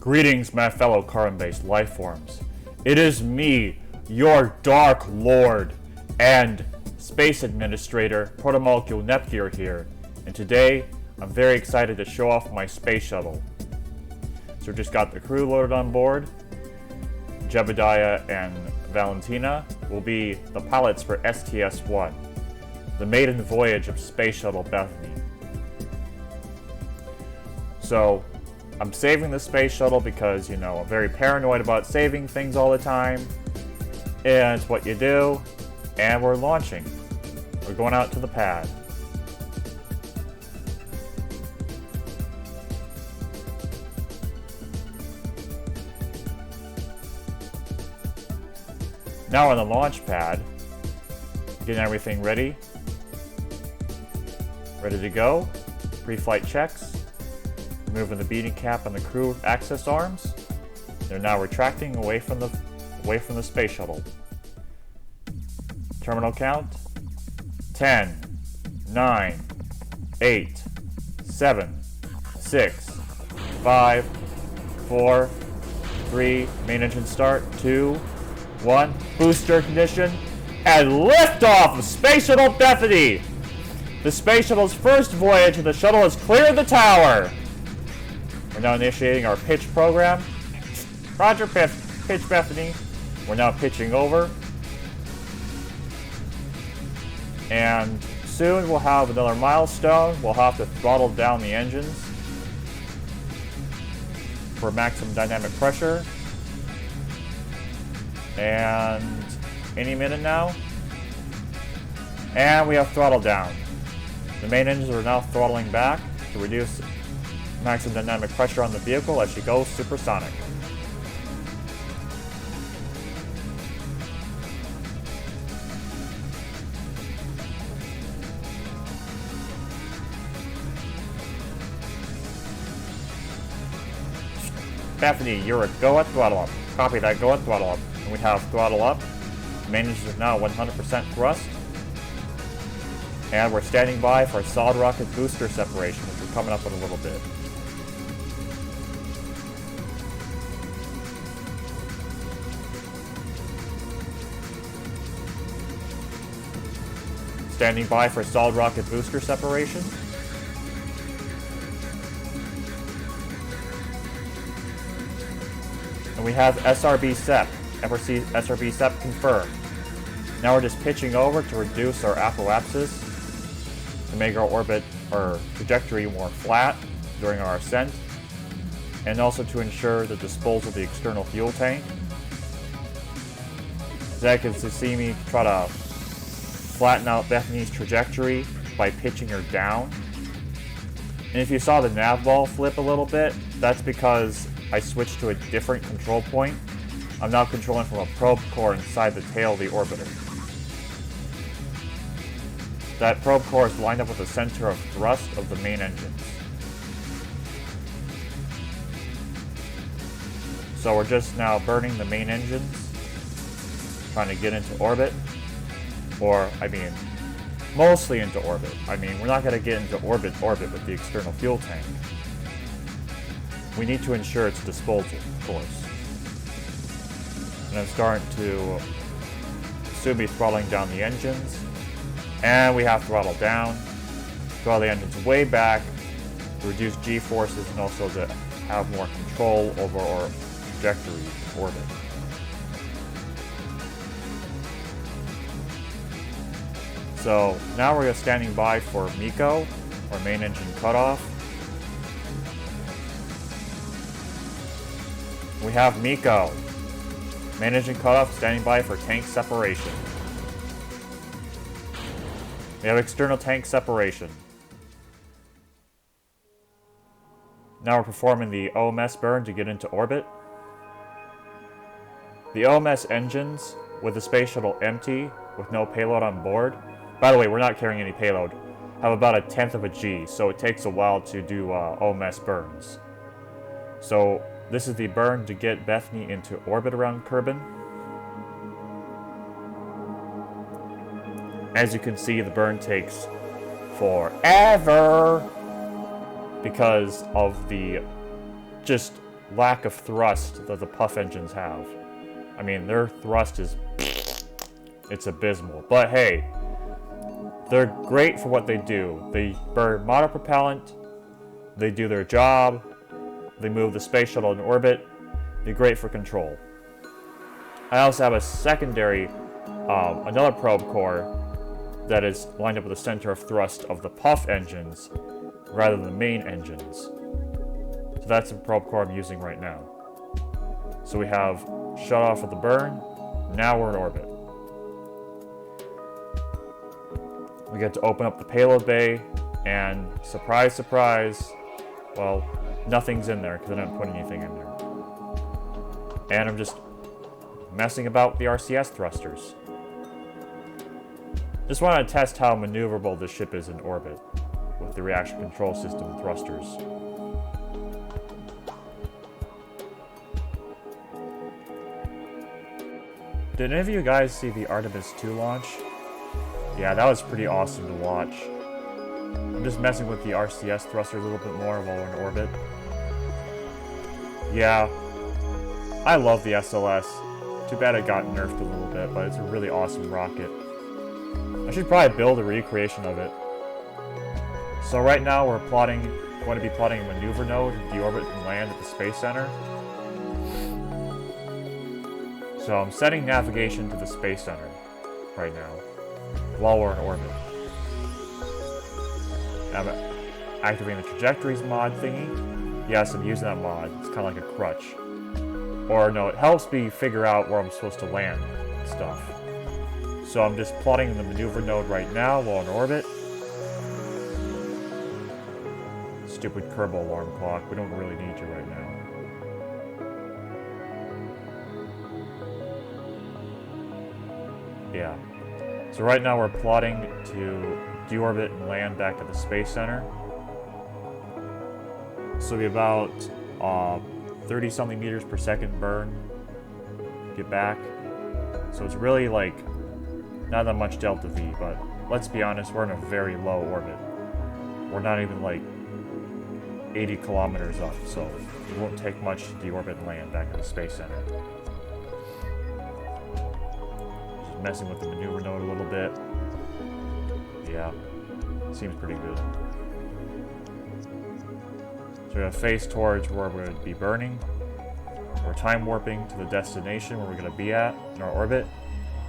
Greetings, my fellow carbon-based lifeforms. It is me, your Dark Lord, and Space Administrator Protomolecule Nepgear here, and today I'm very excited to show off my space shuttle. So we just got the crew loaded on board. Jebediah and Valentina will be the pilots for STS-1, the maiden voyage of Space Shuttle Bethany. So I'm saving the space shuttle because, I'm very paranoid about saving things all the time. And it's what you do. And we're launching. We're going out to the pad. Now on the launch pad, getting everything ready. Ready to go. Pre-flight checks. Removing the beating cap on the crew access arms. They're now retracting away from the space shuttle. Terminal count 10, 9, 8, 7, 6, 5, 4, 3, main engine start, 2, 1, booster ignition, and liftoff of Space Shuttle Bethany! The space shuttle's first voyage and the shuttle has cleared the tower! We're now initiating our pitch program. Roger, pitch Bethany. We're now pitching over. And soon we'll have another milestone. We'll have to throttle down the engines for maximum dynamic pressure. And any minute now. And we have throttle down. The main engines are now throttling back to reduce maximum dynamic pressure on the vehicle as she goes supersonic. Bethany, you're a go at throttle up. Copy that, go at throttle up. And we have throttle up. Main engines are now 100% thrust. And we're standing by for a solid rocket booster separation, which we're coming up in a little bit. Standing by for solid rocket booster separation. And we have SRB SEP. SRB SEP confirmed. Now we're just pitching over to reduce our apoapsis to make our orbit or trajectory more flat during our ascent, and also to ensure the disposal of the external fuel tank. Zach is to see me try to flatten out Bethany's trajectory by pitching her down. And if you saw the nav ball flip a little bit, that's because I switched to a different control point. I'm now controlling from a probe core inside the tail of the orbiter. That probe core is lined up with the center of thrust of the main engines. So we're just now burning the main engines, trying to get into orbit. Mostly into orbit. We're not going to get into orbit with the external fuel tank. We need to ensure its disposal, of course. And I'm starting to soon be throttling down the engines. And we have throttle down. Throttle the engines way back to reduce G-forces and also to have more control over our trajectory in orbit. So now we're standing by for MECO, or main engine cutoff. We have MECO, main engine cutoff, standing by for tank separation. We have external tank separation. Now we're performing the OMS burn to get into orbit. The OMS engines, with the space shuttle empty, with no payload on board. By the way, we're not carrying any payload. Have about 1/10 of a G, so it takes a while to do OMS burns. So this is the burn to get Bethany into orbit around Kerbin. As you can see, the burn takes forever because of the just lack of thrust that the puff engines have. I mean, their thrust is... it's abysmal. But hey, they're great for what they do. They burn monopropellant, they do their job, they move the space shuttle in orbit, they're great for control. I also have a secondary, another probe core that is lined up with the center of thrust of the puff engines rather than the main engines. So that's the probe core I'm using right now. So we have shut off of the burn, now we're in orbit. We get to open up the payload bay, and surprise, surprise, well, nothing's in there because I didn't put anything in there. And I'm just messing about with the RCS thrusters. Just wanted to test how maneuverable this ship is in orbit with the reaction control system thrusters. Did any of you guys see the Artemis 2 launch? Yeah, that was pretty awesome to watch. I'm just messing with the RCS thrusters a little bit more while we're in orbit. Yeah, I love the SLS. Too bad it got nerfed a little bit, but it's a really awesome rocket. I should probably build a recreation of it. So right now we're going to be plotting a maneuver node to deorbit and land at the Space Center. So I'm setting navigation to the Space Center right now, while we're in orbit. I'm activating the trajectories mod thingy. Yes, I'm using that mod. It's kind of like a crutch. Or no, it helps me figure out where I'm supposed to land and stuff. So I'm just plotting the maneuver node right now while in orbit. Stupid Kerbal alarm clock. We don't really need you right now. Yeah. So right now we're plotting to deorbit and land back at the Space Center. So it'll be about 30-something meters per second burn. Get back. So it's really like not that much delta V, but let's be honest, we're in a very low orbit. We're not even like 80 kilometers up, so it won't take much to deorbit and land back at the Space Center. Just messing with the maneuver node a little bit. Yeah, seems pretty good. So we're going to face towards where we're going to be burning. We're time warping to the destination where we're going to be at in our orbit.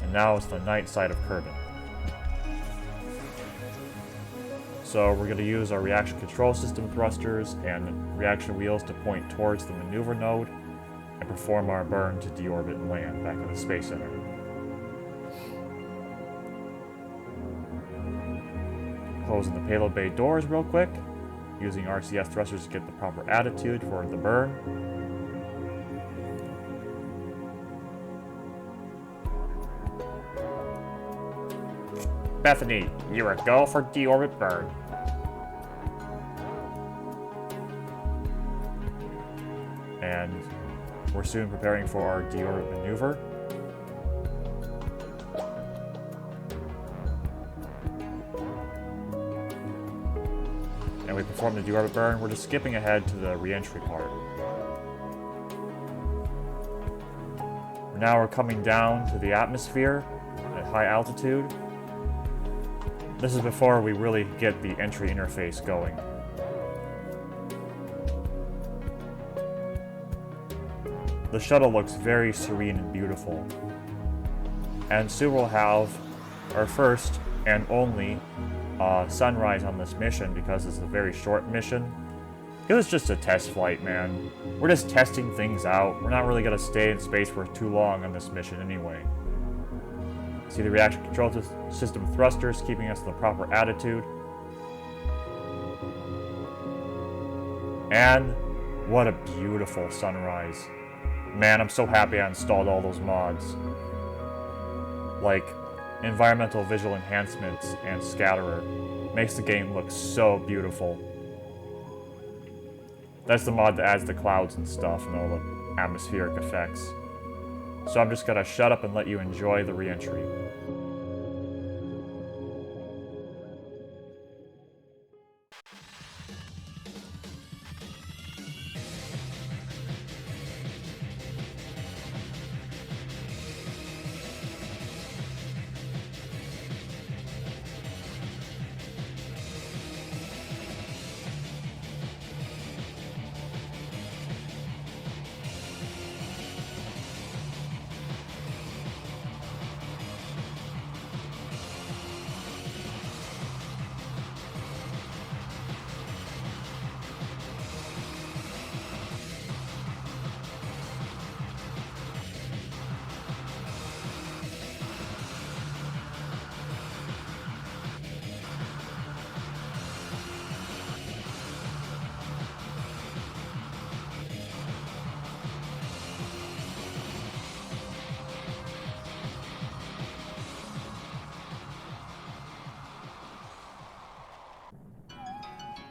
And now it's the night side of Kerbin. So we're going to use our reaction control system thrusters and reaction wheels to point towards the maneuver node and perform our burn to deorbit and land back at the Space Center. Closing the payload bay doors real quick, using RCS thrusters to get the proper attitude for the burn. Bethany, you're a go for deorbit burn. And we're soon preparing for our deorbit maneuver. And we perform the deorbit burn. We're just skipping ahead to the re-entry part. Now we're coming down to the atmosphere at high altitude. This is before we really get the entry interface going. The shuttle looks very serene and beautiful. And soon we'll have our first and only sunrise on this mission, because it's a very short mission. It was just a test flight, man. We're just testing things out. We're not really going to stay in space for too long on this mission anyway. See the reaction control system thrusters keeping us in the proper attitude. And what a beautiful sunrise. Man, I'm so happy I installed all those mods. Like environmental visual enhancements and scatterer. Makes the game look so beautiful. That's the mod that adds the clouds and stuff and all the atmospheric effects. So I'm just gonna shut up and let you enjoy the re-entry.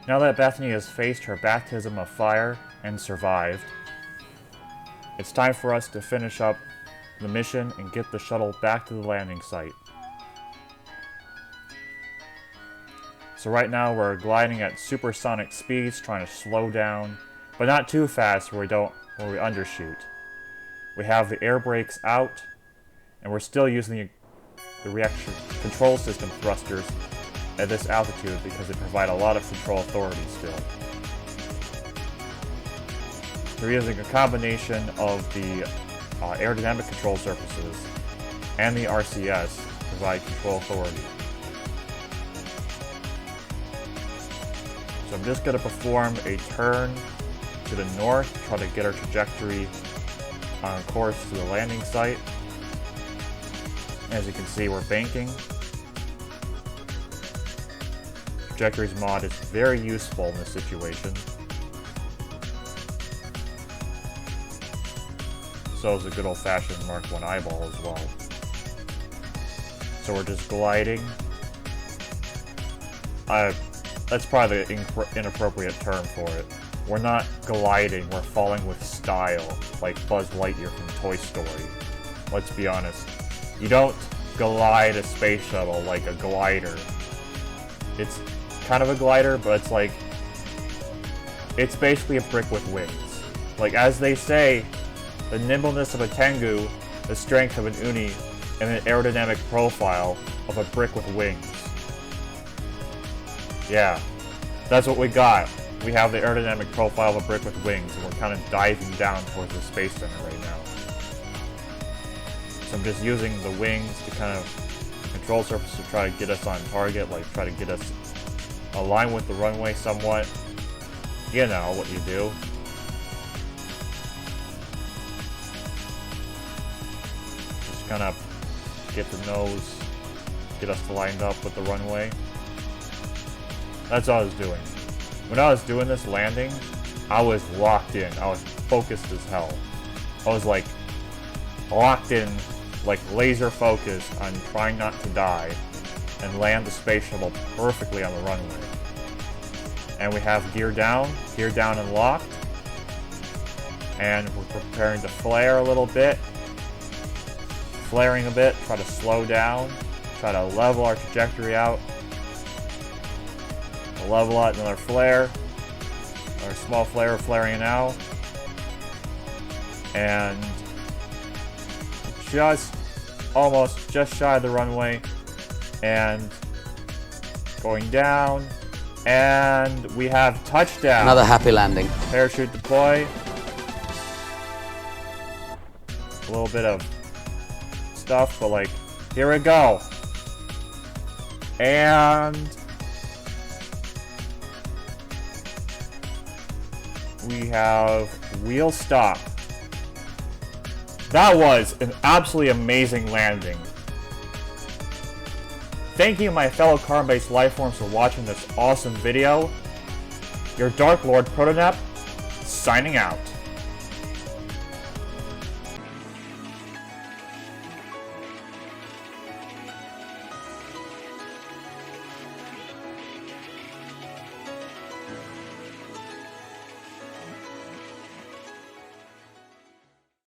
Now that Bethany has faced her baptism of fire and survived, it's time for us to finish up the mission and get the shuttle back to the landing site. So right now we're gliding at supersonic speeds, trying to slow down, but not too fast where we undershoot. We have the air brakes out, and we're still using the reaction control system thrusters at this altitude because they provide a lot of control authority still. We're using a combination of the aerodynamic control surfaces and the RCS to provide control authority. So I'm just going to perform a turn to the north, try to get our trajectory on course to the landing site. As you can see, we're banking. Trajectories mod is very useful in this situation. So is a good old-fashioned Mark I eyeball as well. So we're just gliding. That's probably the inappropriate term for it. We're not gliding, we're falling with style, like Buzz Lightyear from Toy Story. Let's be honest. You don't glide a space shuttle like a glider. It's kind of a glider, but it's basically a brick with wings. Like, as they say, the nimbleness of a Tengu, the strength of an Uni, and an aerodynamic profile of a brick with wings. Yeah, that's what we got. We have the aerodynamic profile of a brick with wings, and we're kind of diving down towards the Space Center right now. So I'm just using the wings to kind of control surface to try to get us on target, like try to get us aligned with the runway somewhat. You know what you do. Just kind of get the nose, get us lined up with the runway. That's all I was doing. When I was doing this landing, I was locked in. I was focused as hell. I was like locked in, like laser focused on trying not to die and land the space shuttle perfectly on the runway. And we have gear down and locked. And we're preparing to flare a little bit. Flaring a bit, try to slow down, try to level our trajectory out. We'll level out another flare. Our small flare flaring now. And just shy of the runway. And going down. And we have touchdown. Another happy landing. Parachute deploy. A little bit of stuff, but like, here we go. And we have wheel stop. That was an absolutely amazing landing. Thank you, my fellow carbon-based lifeforms, for watching this awesome video. Your Dark Lord Protonap, signing out.